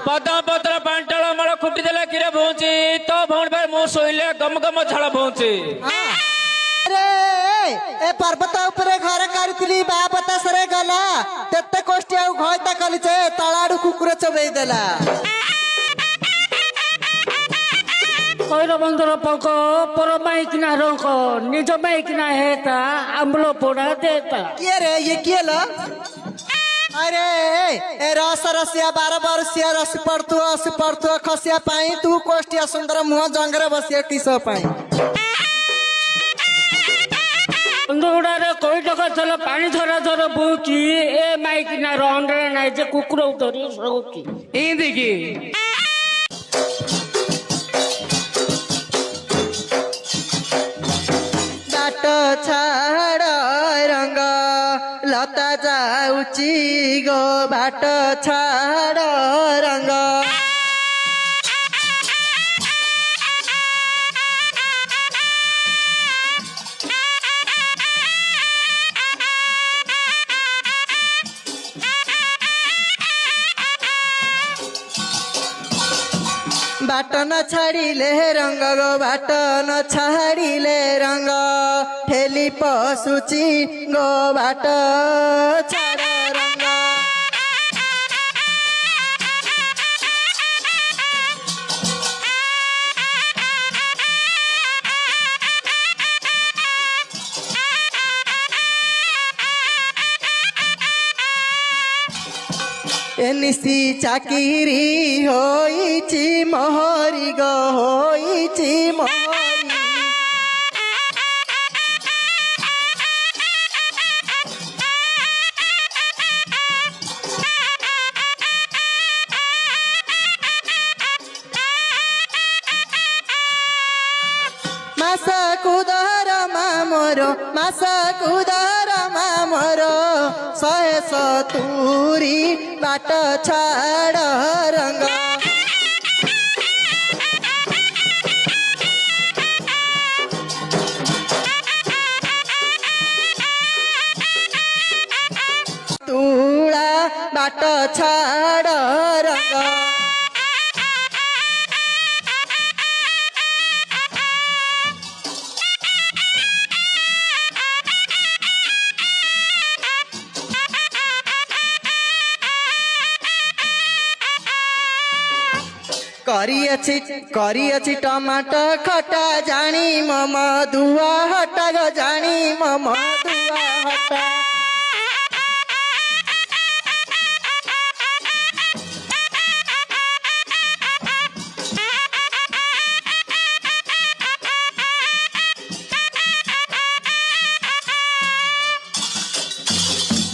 पदम पत्र पांटाल मल खुटी देला किरे भौंची तो भौण भाई मु सोइले गम गम झाड़ भौंची अरे ए पर्वत ऊपर घर करथिली बा बतासरे गला तेते कोष्टी आ घयता कलिचे तळाडू कुकुर चबेई देला कइर बंदर पक पर माइकना रंक निज माइकना हेता आंबलो पोड़ा देता के रे ये के ल अरे ए रस रसिया 12 वर्षिया रस पड़तु खसिया पाई तू कोष्टिया सुंदर मुह जंगरे बसिया किसो पाई बंदुड़ारे कोई टका चल पानी धरा धर बुची ए माइकना रंडरे नाइ जे कुकुर उतरी सौची ई देखी बाट छाड़ रंग लता जाउची गो बाट छाड़ रंग बाट न छाड़िले रंग गो बाट न छाड़िले रंग ठेली पशुची गो बाट छाड़ रंग एनिसी चाकिरी होइची मोहरी गो होइची मोहरी मासा कुदर मामरो मासा कुदर मामरो 170 बाट छाड़ रंग तुला बाट छाड़ रंग करियछि टमाटर खटा जानी मम दुआ हटा गो जानी मम दुआ हटा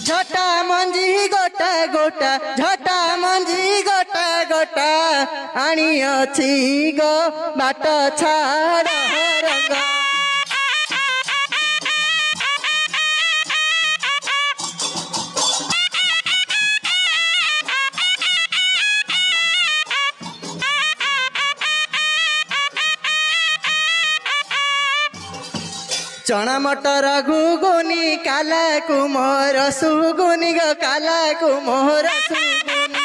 झटा मंजी गोटा गोटा झटा मंजी गोटा गोटा आनी अछि गो बाट छाड़ रंग चना मटर घुगुनी काला कुमोर सुगुनी गो काला कुमोर सुगुनी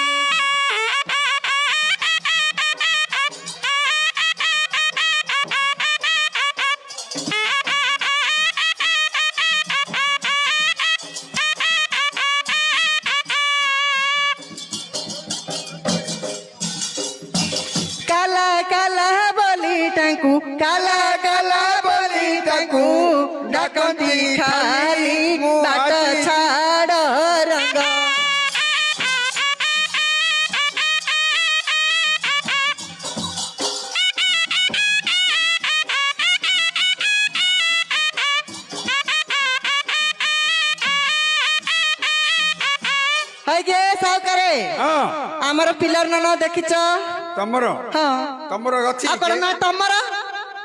काला काला बोली टांकू काला काला बोली टांकू डाकती खाली बाट छाड़ रंग सावकारे आमर पिलर न देखिच तमरो हाँ तमरो अछि आपण ना तमर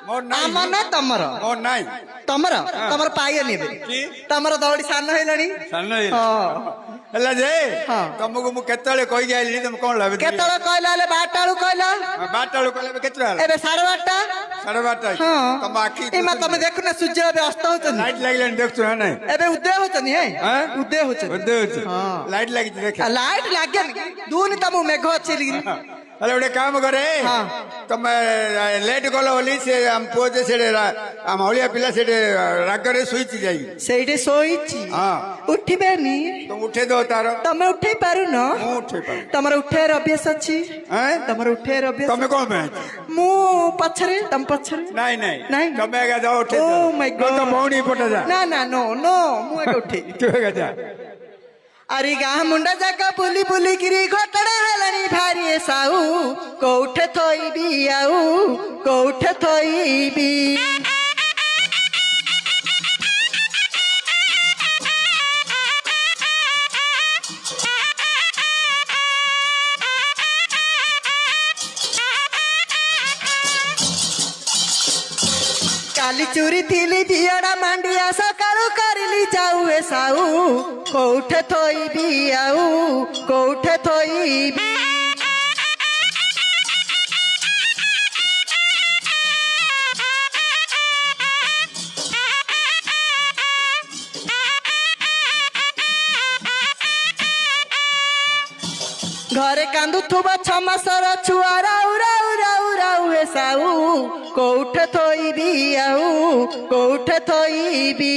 मोर नाही आम ना तमर मोर नाही तमर तमर पाइए नेबे କି तमर दौड़ी सान हेलानी ସାନ ହଁ ହେଲା ଯେ ହଁ। ତମକୁ ମୁଁ କେତେବେଳେ କହିକି ଆଇଲିଣି ତମେ କଣ ଲାଭ କେତେବେଳେ କହିଲା ହେଲେ 12ଟା ବେଳୁ କହିଲା 12ଟା ବେଳକୁ କହିଲେ ଏବେ କେତେଟା ହେଲା ଏବେ 12:30 ସାଢେ 12ଟା ହଁ ତମ ଆଖି ଏମା ତମେ ଦେଖୁନ ସୂର୍ଯ୍ୟ ଏବେ ଅସ୍ତ ହଉଛନ୍ତି ଲାଇଟ୍ ଲାଗିଲାଣି ଦେଖୁଛ ନା ନାଇଁ ଏବେ ଉଦୟ ହଉଛନ୍ତି ହେ ଆଁ? ଉଦୟ ହଉଛନ୍ତି ବୋଧେ ହଉଛି ହଁ। ଲାଇଟ୍ ଲାଗିଛି ଦେଖ ଲାଇଟ୍ ଲାଗେନି ଦୁନି ତମକୁ ମେଘ ଅଛି ହେଲେ ଗୋଟେ କାମ କରେ ହଁ। ତମେ ଲେଟ୍ କଲ ବୋଲି ସେ ଆମ ପୁଅ ଯେ ସେଠି ଆମ ହଳିଆ ପିଲା ସେଠି ରାଗରେ ଶୋଇଛି ଯାଇକି ସେଇଠି ଶୋଇଛି ହଁ ଉଠିବେନି ତମେ ଉଠେଇ ଦବ ତାର ତମେ ଉଠେଇ ପାରୁନ ମୁଁ ଉଠେଇ ପାରୁନି ତମର ଉଠେଇବାର ଅଭ୍ୟାସ ଅଛି ଆଁ? ତମର ଉଠେଇବାର ଅଭ୍ୟାସ ତମେ କଣ ପାଇଁ ମୁଁ ପଛରେ ତମ ପଛରେ ନାଇଁ ନାଇଁ ନାଇଁ। ତମେ ଆଜ୍ଞା ଯାଅ ଉଠେଇ ଓ ଦିଅ। ମାଇ ନହେଲେ ତ ଗଡ୍ ଭଉଣୀ ପଟେ ଯା ନା ନା नो नो ମୁଁ ଏକା ଉଠେଇ ତୁ ଆଜ୍ଞା ଯା ଆରେ ଗାଁ ମୁଣ୍ଡା ଜାଗା ବୁଲି ବୁଲିକିରି ଘଟଣା ହେଲାଣି ଭାରି ଏ ସାଉ କୋଉଠେ ଥୋଇବି ଆଉ କୋଉଠେ ଥୋଇବି କାଲି ଚୁରି ଥିଲି ଦିଅଡା ମାଣ୍ଡିଆ ସକାଳୁ କରିଲି ଯାଉ ଏ ସାଉ କୋଉଠେ ଥୋଇବି ଆଉ କୋଉଠେ ଥୋଇବି ଘରେ କାନ୍ଦୁଥିବ 6 ମାସର ଛୁଆ ରାଉ ରାଉ ରାଉ ରାଉ ଏ ସାଉ କୋଉଠେ ଥୋଇବି ଆଉ କୋଉଠେ ଥୋଇବି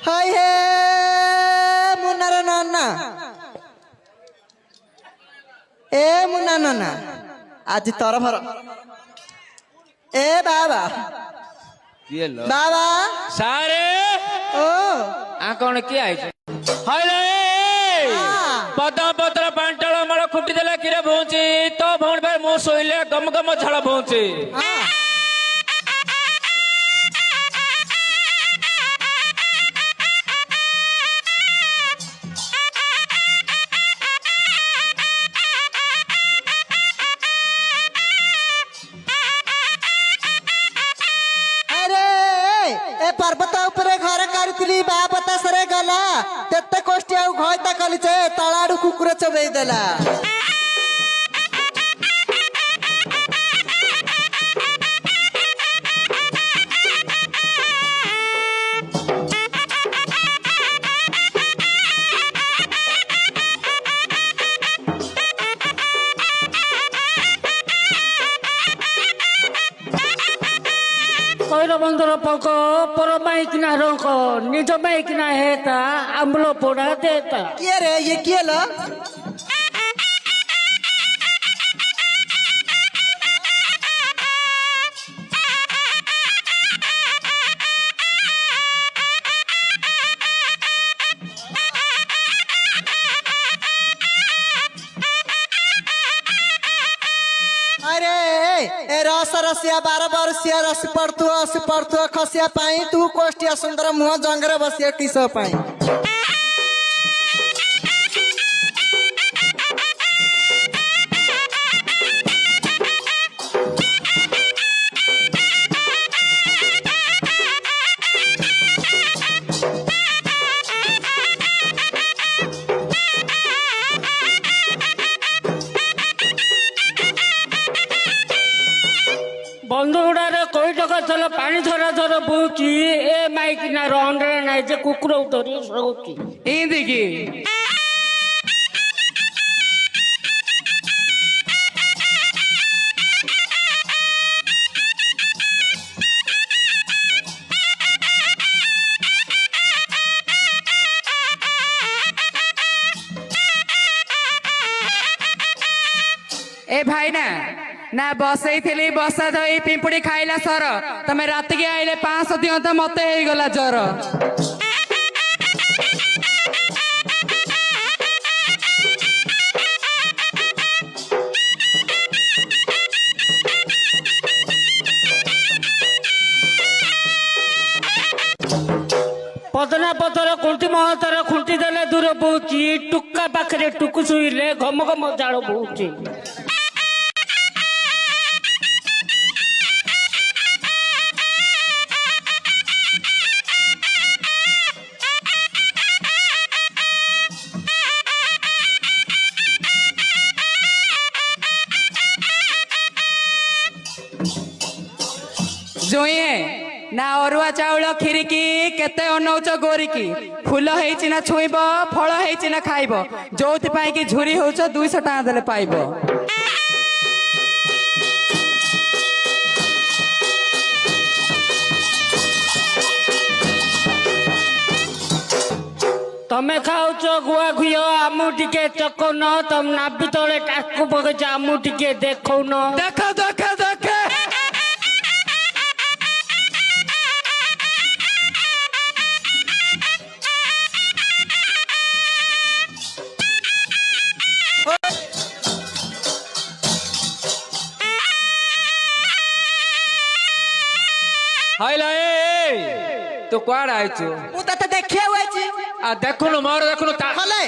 ହାय ହେ ମୁନାର ନାନା ଏ ମୁନା ନାନା ଆଜି ତରଫର ଏ ବାବା କିଏ ଲ ବାବା ସାରେ ଓ ଆ କଣ କିଏ ଆଇଛ ହଇଲେ ପଦମ ପତ୍ର ପାଣ୍ଟାଳ ମଳ ଖୁଟି ଦେଲା କିରେ ଭଉଁଚି ତ ଭଉଣୀ ଭାଇ ମୁଁ ଶୋଇଲେ ଗମ ଗମ ଝାଳ ଭଉଁଚି ହଁ ए पर्वत उपरे घर करथिली बा बतासरे गला तेते कोष्टी आउ घयता कलिचे तळाडू कुकुर चबेई देला କଇର ବନ୍ଧର ପକ ପର ମାଇକିନା ରଙ୍କ ନିଜ ମାଇକିନା ହେତା ଆମ୍ବୁଲ ପୋଡା ଦେତା किए रे ये किए ल अरे ए रस रसिया 12 वर्षिया रस पड़तु खसिया पाई तू कोष्टिया सुंदर मुह जंगरे बसिया किस पाई ବନ୍ଧୁଗୁଡାରେ କୋଇଟ ଗଛର ପାଣି ଝର ଝର ବୋହୁଛି ଏ ମାଇକିନା ଅଣ୍ଡରେ ନାହିଁ ଯେ କୁକୁର ଧରି ଶୋଉଛି ଏମିତି କି ए भाई ना ना बसई बसा धई पिंपुड़ी खाइला सर तमे रात के आइले 500 दियो त मते हे गला जर ବୋହୁଛି ଟୁକା ପାଖରେ ଟୁକୁ ଶୋଇଲେ ଘମ ଘମ ଝାଳ ବୋହୁଛି। ଜୁଇଁଏ ନା ଅରୁଆ ଚାଉଳ କ୍ଷୀରିକି କେତେ ଅନଉଛ ଗୋରିକି ଫୁଲ ହେଇଛି ନା ଛୁଇଁବ ଫଳ ହେଇଛି ନା ଖାଇବ ଯୋଉଥିପାଇଁ କି ଝୁରି ହଉଛ 200 ଟଙ୍କା ଦେଲେ ପାଇବ। ତମେ ଖାଉଛ ଗୁଆ ଘିଅ ଆମକୁ ଟିକେ ଚକଉନ, ତମ ନାଭି ତଳେ ଟାକୁ ପକେଇଛ ଆମକୁ ଟିକେ ଦେଖଉନ। ଦେଖ ଦେଖ ଦେଖ ହାଇଲା ତୁ କୁଆଡେ ଆଇଛୁ? ମୁଁ ତତେ ଦେଖିବାକୁ ଆଇଛି। ଆ ଦେଖୁନୁ ମୋର ଦେଖୁନୁ ହଲେ।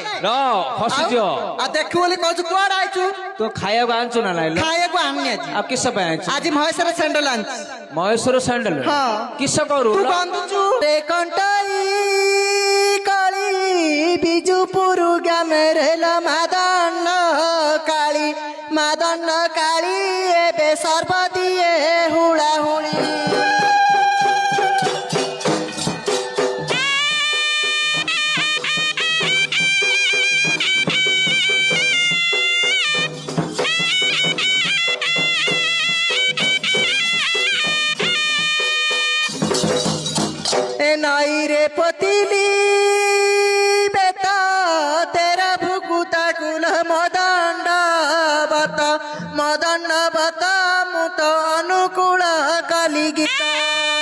ହସୁଛ ଆଉ ଦେଖିବୁ ବୋଲି କହୁଛୁ କୁଆଡେ ଆଇଛୁ? ତୁ ଖାଇବାକୁ ଆଣିଛୁ ନା ନାଇଁ? ଖାଇବାକୁ ଆଣିନି ଆଜି। ଆଉ କିସ ପାଇଁ ଆଣିଛୁ? ଆଜି ମହେଶ୍ୱର ସ୍ୟାଣ୍ଡେଲ ଆଣିଛି। ମହେଶ୍ୱର ସ୍ୟାଣ୍ଡେଲ? ହଁ। କିସ କରୁ? ତୁ ଗନ୍ଧୁଛୁ ରେ କଣ୍ଟାଇ କାଳି ବିଜୁପୁର ଗ୍ରାମରେ ମାଦନ କାଳି ମାଦନ କାଳି ଏବେ ସର୍ବଦିଏ ହୁଳା ହୁଳି। नाई रे पतिली बेता तेरा भुकुता कुल मदंड बता मुत अनुकूल काली गीता।